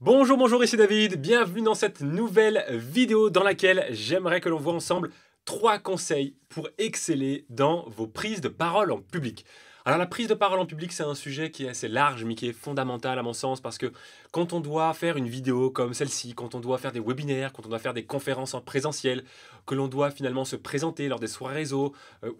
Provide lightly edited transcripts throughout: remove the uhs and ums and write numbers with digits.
Bonjour, bonjour, ici David, bienvenue dans cette nouvelle vidéo dans laquelle j'aimerais que l'on voit ensemble 3 conseils pour exceller dans vos prises de parole en public. Alors la prise de parole en public, c'est un sujet qui est assez large mais qui est fondamental à mon sens parce que quand on doit faire une vidéo comme celle-ci, quand on doit faire des webinaires, quand on doit faire des conférences en présentiel, que l'on doit finalement se présenter lors des soirées réseau,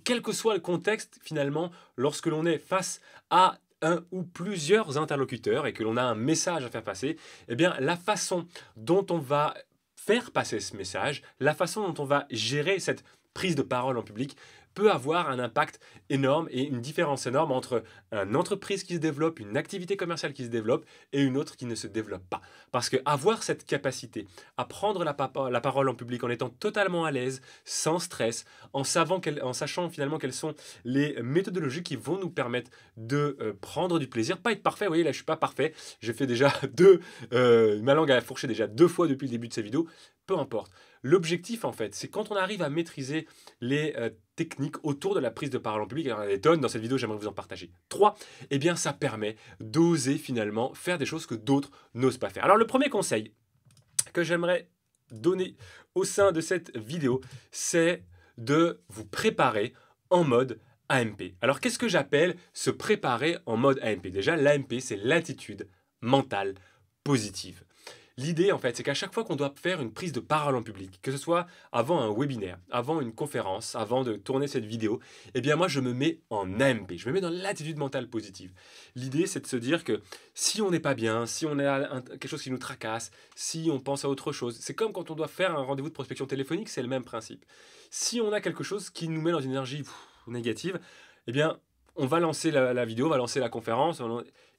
quel que soit le contexte finalement, lorsque l'on est face à un ou plusieurs interlocuteurs et que l'on a un message à faire passer, eh bien la façon dont on va faire passer ce message, la façon dont on va gérer cette prise de parole en public peut avoir un impact énorme et une différence énorme entre une entreprise qui se développe, une activité commerciale qui se développe et une autre qui ne se développe pas. Parce que avoir cette capacité à prendre la parole en public en étant totalement à l'aise, sans stress, en sachant finalement quelles sont les méthodologies qui vont nous permettre de prendre du plaisir, pas être parfait, vous voyez là je suis pas parfait, j'ai fait déjà ma langue a fourché déjà 2 fois depuis le début de cette vidéo, peu importe. L'objectif en fait, c'est quand on arrive à maîtriser les techniques autour de la prise de parole en public, alors il y en a des tonnes, dans cette vidéo j'aimerais vous en partager 3, et bien ça permet d'oser finalement faire des choses que d'autres n'osent pas faire. Alors le premier conseil que j'aimerais donner au sein de cette vidéo, c'est de vous préparer en mode AMP. Alors qu'est-ce que j'appelle se préparer en mode AMP? Déjà l'AMP c'est l'attitude mentale positive. L'idée, en fait, c'est qu'à chaque fois qu'on doit faire une prise de parole en public, que ce soit avant un webinaire, avant une conférence, avant de tourner cette vidéo, eh bien moi, je me mets en AMP, je me mets dans l'attitude mentale positive. L'idée, c'est de se dire que si on n'est pas bien, si on a quelque chose qui nous tracasse, si on pense à autre chose, c'est comme quand on doit faire un rendez-vous de prospection téléphonique, c'est le même principe. Si on a quelque chose qui nous met dans une énergie négative, eh bien, on va lancer la vidéo, on va lancer la conférence,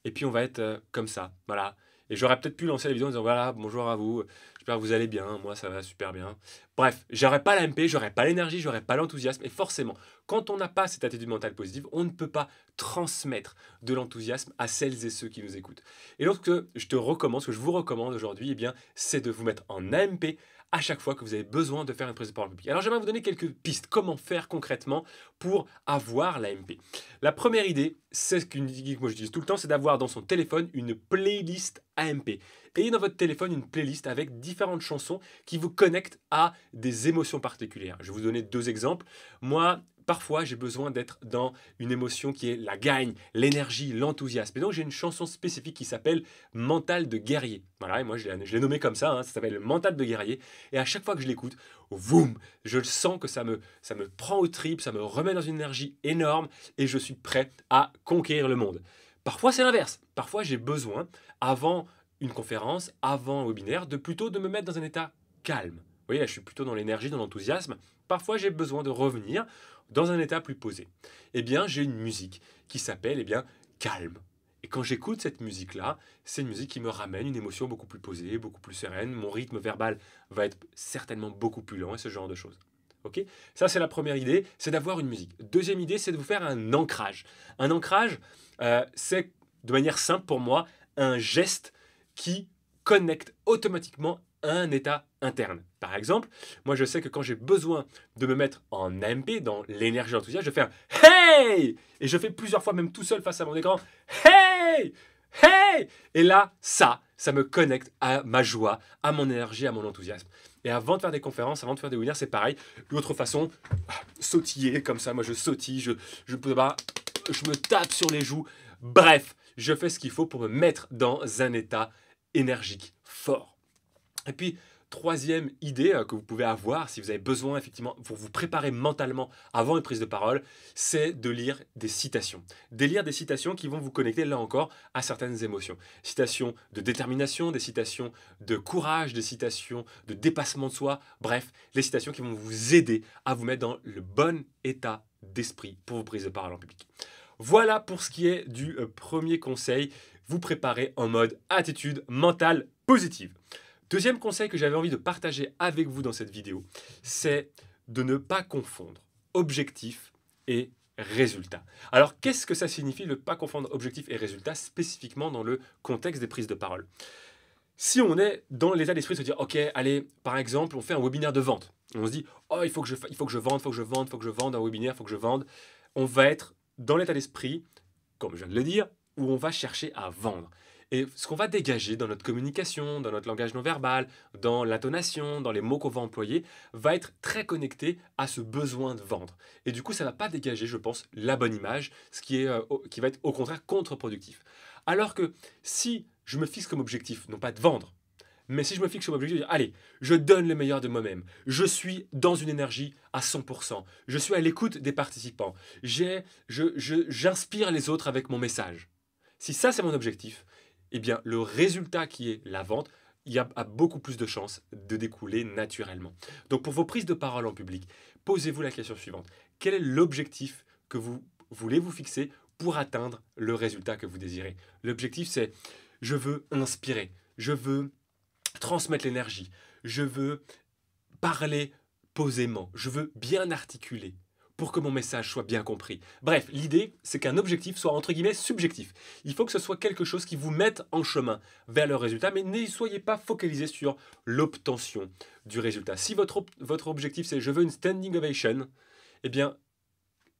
et puis on va être comme ça, voilà. Et j'aurais peut-être pu lancer la vidéo en disant voilà, bonjour à vous, j'espère que vous allez bien, moi ça va super bien. Bref, j'aurais pas l'AMP, j'aurais pas l'énergie, j'aurais pas l'enthousiasme. Et forcément, quand on n'a pas cette attitude mentale positive, on ne peut pas transmettre de l'enthousiasme à celles et ceux qui nous écoutent. Et donc, ce que je vous recommande aujourd'hui, eh bien, c'est de vous mettre en AMP à chaque fois que vous avez besoin de faire une prise de parole publique. Alors j'aimerais vous donner quelques pistes, comment faire concrètement pour avoir l'AMP. La première idée, c'est ce qu'une idée que moi j'utilise tout le temps, c'est d'avoir dans son téléphone une playlist AMP. Ayez dans votre téléphone une playlist avec différentes chansons qui vous connectent à des émotions particulières. Je vais vous donner 2 exemples. Moi, parfois, j'ai besoin d'être dans une émotion qui est la gagne, l'énergie, l'enthousiasme. Et donc, j'ai une chanson spécifique qui s'appelle Mental de guerrier. Voilà, et moi, je l'ai nommé comme ça, ça s'appelle Mental de guerrier. Et à chaque fois que je l'écoute, boum, je sens que ça me prend aux tripes, ça me remet dans une énergie énorme et je suis prêt à conquérir le monde. Parfois, c'est l'inverse. Parfois, j'ai besoin, avant une conférence, avant un webinaire, de me mettre dans un état calme. Vous voyez, là, je suis plutôt dans l'énergie, dans l'enthousiasme. Parfois, j'ai besoin de revenir dans un état plus posé. Eh bien, j'ai une musique qui s'appelle, eh bien, calme. Et quand j'écoute cette musique-là, c'est une musique qui me ramène une émotion beaucoup plus posée, beaucoup plus sereine. Mon rythme verbal va être certainement beaucoup plus lent et ce genre de choses. Ok, ça, c'est la première idée, c'est d'avoir une musique. Deuxième idée, c'est de vous faire un ancrage. Un ancrage, c'est de manière simple pour moi, un geste qui connecte automatiquement un état interne. Par exemple, moi je sais que quand j'ai besoin de me mettre en AMP, dans l'énergie enthousiaste, je fais un hey! Et je fais plusieurs fois, même tout seul face à mon écran, hey! Hey! Et là, ça me connecte à ma joie, à mon énergie, à mon enthousiasme. Et avant de faire des conférences, avant de faire des webinaires, c'est pareil. L'autre façon, sautiller comme ça, moi je sautille, je me tape sur les joues. Bref, je fais ce qu'il faut pour me mettre dans un état énergique fort. Et puis, troisième idée que vous pouvez avoir si vous avez besoin effectivement pour vous préparer mentalement avant une prise de parole, c'est de lire des citations. De lire des citations qui vont vous connecter là encore à certaines émotions. Citations de détermination, des citations de courage, des citations de dépassement de soi, bref, les citations qui vont vous aider à vous mettre dans le bon état d'esprit pour vos prises de parole en public. Voilà pour ce qui est du premier conseil, vous préparer en mode attitude mentale positive. Deuxième conseil que j'avais envie de partager avec vous dans cette vidéo, c'est de ne pas confondre objectif et résultat. Alors, qu'est-ce que ça signifie de ne pas confondre objectif et résultat spécifiquement dans le contexte des prises de parole? Si on est dans l'état d'esprit de se dire, ok, allez, par exemple, on fait un webinaire de vente. On se dit, oh, il faut que je vende un webinaire, il faut que je vende. On va être dans l'état d'esprit, comme je viens de le dire, où on va chercher à vendre. Et ce qu'on va dégager dans notre communication, dans notre langage non verbal, dans l'intonation, dans les mots qu'on va employer, va être très connecté à ce besoin de vendre. Et du coup, ça ne va pas dégager, je pense, la bonne image, ce qui va être au contraire contre-productif. Alors que si je me fixe comme objectif, non pas de vendre, mais si je me fixe comme objectif, de dire, allez, je donne le meilleur de moi-même, je suis dans une énergie à 100%, je suis à l'écoute des participants, j'inspire les autres avec mon message. Si ça c'est mon objectif, eh bien le résultat qui est la vente, il y a beaucoup plus de chances de découler naturellement. Donc pour vos prises de parole en public, posez-vous la question suivante. Quel est l'objectif que vous voulez vous fixer pour atteindre le résultat que vous désirez? L'objectif c'est je veux inspirer, je veux transmettre l'énergie, je veux parler posément, je veux bien articuler pour que mon message soit bien compris. Bref, l'idée, c'est qu'un objectif soit entre guillemets subjectif. Il faut que ce soit quelque chose qui vous mette en chemin vers le résultat, mais ne soyez pas focalisé sur l'obtention du résultat. Si votre objectif c'est je veux une standing ovation, eh bien,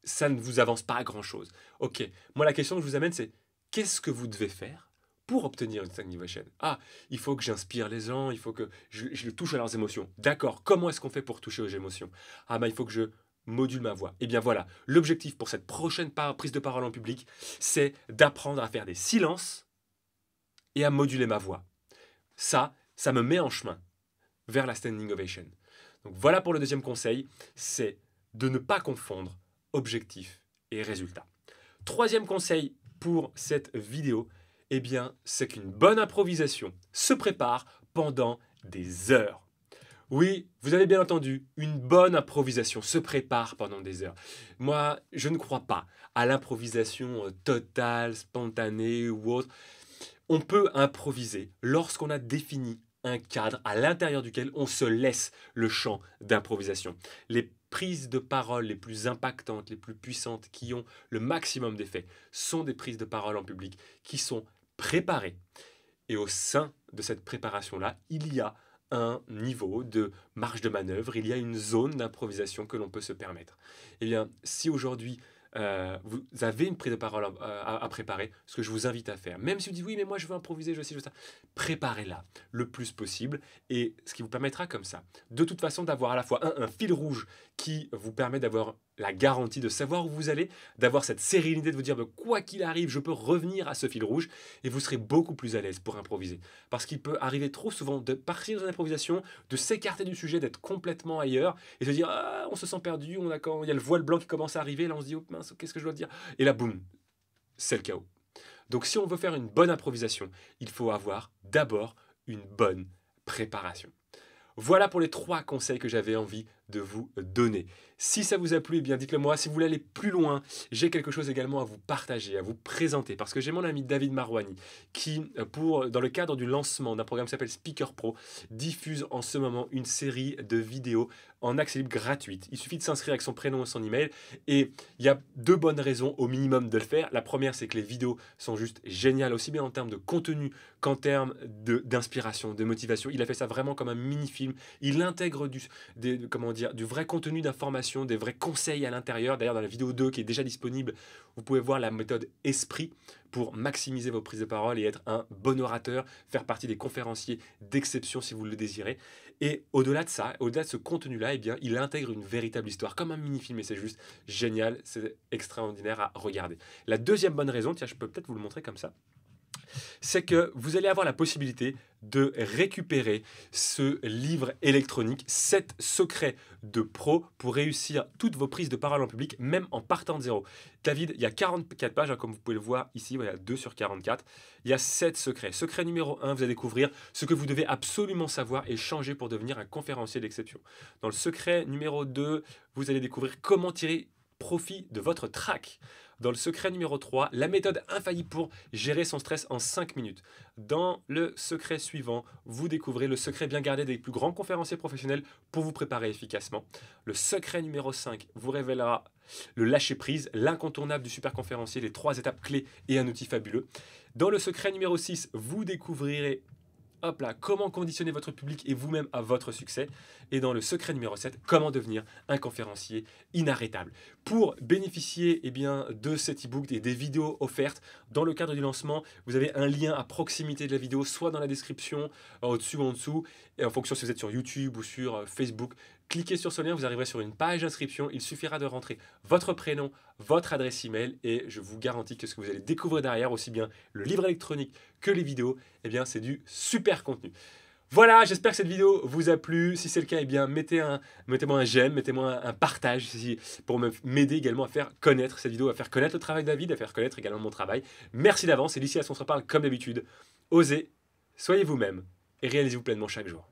ça ne vous avance pas à grand-chose. Ok, moi la question que je vous amène c'est qu'est-ce que vous devez faire pour obtenir une standing ovation? Ah, il faut que j'inspire les gens, il faut que je touche à leurs émotions. D'accord, comment est-ce qu'on fait pour toucher aux émotions? Ah, il faut que je module ma voix. Eh bien voilà, l'objectif pour cette prochaine prise de parole en public, c'est d'apprendre à faire des silences et à moduler ma voix. Ça me met en chemin vers la standing ovation. Donc voilà pour le deuxième conseil, c'est de ne pas confondre objectif et résultat. Troisième conseil pour cette vidéo, eh bien, c'est qu'une bonne improvisation se prépare pendant des heures. Oui, vous avez bien entendu, une bonne improvisation se prépare pendant des heures. Moi, je ne crois pas à l'improvisation totale, spontanée ou autre. On peut improviser lorsqu'on a défini un cadre à l'intérieur duquel on se laisse le champ d'improvisation. Les prises de parole les plus impactantes, les plus puissantes, qui ont le maximum d'effet, sont des prises de parole en public qui sont préparées. Et au sein de cette préparation-là, il y a un niveau de marge de manœuvre, il y a une zone d'improvisation que l'on peut se permettre. Eh bien, si aujourd'hui vous avez une prise de parole à préparer, ce que je vous invite à faire, même si vous dites oui mais moi je veux improviser, je sais, ça, préparez-la le plus possible et ce qui vous permettra comme ça, de toute façon d'avoir à la fois un fil rouge qui vous permet d'avoir la garantie de savoir où vous allez, d'avoir cette sérénité de vous dire quoi qu'il arrive, je peux revenir à ce fil rouge et vous serez beaucoup plus à l'aise pour improviser. Parce qu'il peut arriver trop souvent de partir dans l'improvisation, de s'écarter du sujet, d'être complètement ailleurs et de dire ah, on se sent perdu, il y a le voile blanc qui commence à arriver, là on se dit oh mince, qu'est-ce que je dois dire? Et là boum, c'est le chaos. Donc si on veut faire une bonne improvisation, il faut avoir d'abord une bonne préparation. Voilà pour les 3 conseils que j'avais envie de vous donner. Si ça vous a plu, eh bien dites-le moi. Si vous voulez aller plus loin, j'ai quelque chose également à vous partager, à vous présenter. Parce que j'ai mon ami David Marouani qui, dans le cadre du lancement d'un programme qui s'appelle Speaker Pro, diffuse en ce moment une série de vidéos en accès libre gratuite. Il suffit de s'inscrire avec son prénom et son email. Et il y a 2 bonnes raisons au minimum de le faire. La première, c'est que les vidéos sont juste géniales, aussi bien en termes de contenu qu'en termes d'inspiration, de motivation. Il a fait ça vraiment comme un mini-film. Il intègre du vrai contenu d'information, des vrais conseils à l'intérieur. D'ailleurs, dans la vidéo 2 qui est déjà disponible, vous pouvez voir la méthode Esprit pour maximiser vos prises de parole et être un bon orateur, faire partie des conférenciers d'exception si vous le désirez. Et au-delà de ça, au-delà de ce contenu-là, eh bien, il intègre une véritable histoire, comme un mini-film, et c'est juste génial, c'est extraordinaire à regarder. La deuxième bonne raison, tiens, je peux peut-être vous le montrer comme ça, c'est que vous allez avoir la possibilité de récupérer ce livre électronique, 7 secrets de pro pour réussir toutes vos prises de parole en public, même en partant de zéro. David, il y a 44 pages, comme vous pouvez le voir ici, voilà, 2 sur 44. Il y a 7 secrets. Secret numéro 1, vous allez découvrir ce que vous devez absolument savoir et changer pour devenir un conférencier d'exception. Dans le secret numéro 2, vous allez découvrir comment tirer profit de votre track. Dans le secret numéro 3, la méthode infaillible pour gérer son stress en 5 minutes. Dans le secret suivant, vous découvrez le secret bien gardé des plus grands conférenciers professionnels pour vous préparer efficacement. Le secret numéro 5 vous révélera le lâcher-prise, l'incontournable du super conférencier, les 3 étapes clés et un outil fabuleux. Dans le secret numéro 6, vous découvrirez hop là, comment conditionner votre public et vous-même à votre succès. Et dans le secret numéro 7, comment devenir un conférencier inarrêtable. Pour bénéficier eh bien, de cet e-book et des vidéos offertes dans le cadre du lancement, vous avez un lien à proximité de la vidéo, soit dans la description, au-dessus ou en dessous, et en fonction si vous êtes sur YouTube ou sur Facebook. Cliquez sur ce lien, vous arriverez sur une page d'inscription. Il suffira de rentrer votre prénom, votre adresse email et je vous garantis que ce que vous allez découvrir derrière, aussi bien le livre électronique que les vidéos, eh bien c'est du super contenu. Voilà, j'espère que cette vidéo vous a plu. Si c'est le cas, eh bien mettez-moi un j'aime, mettez-moi un partage pour m'aider également à faire connaître cette vidéo, à faire connaître le travail de David, à faire connaître également mon travail. Merci d'avance et d'ici à ce qu'on se reparle comme d'habitude. Osez, soyez vous-même et réalisez-vous pleinement chaque jour.